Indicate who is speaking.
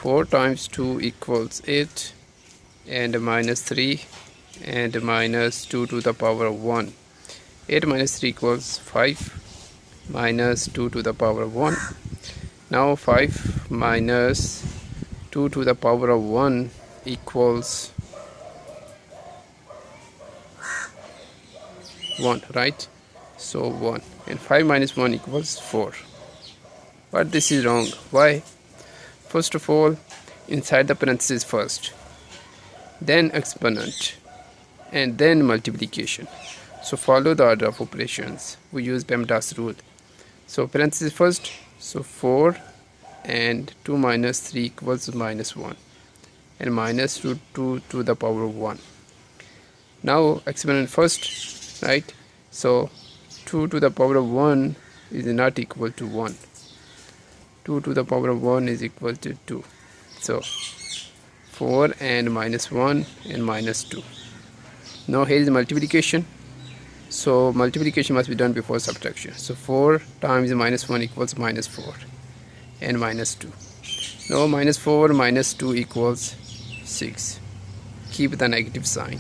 Speaker 1: 4 times 2 equals 8, and minus 3 and minus 2 to the power of 1. 8 minus 3 equals 5, minus 2 to the power of 1. Now 5 minus 2 to the power of 1 equals 1, right? So 1, and 5 minus 1 equals 4. But this is wrong. Why? First of all, inside the parenthesis first, then exponent, and then multiplication. So follow the order of operations. We use PEMDAS rule. So parenthesis first, so 4 and 2 minus 3 equals minus 1, and minus 2 to the power of 1. Now exponent first, right? So 2 to the power of 1 is not equal to 1. 2 to the power of 1 is equal to 2. So 4 and minus 1 and minus 2. Now here is multiplication. So multiplication must be done before subtraction. So 4 times minus 1 equals minus 4 and minus 2. Now minus 4 minus 2 equals 6. Keep the negative sign.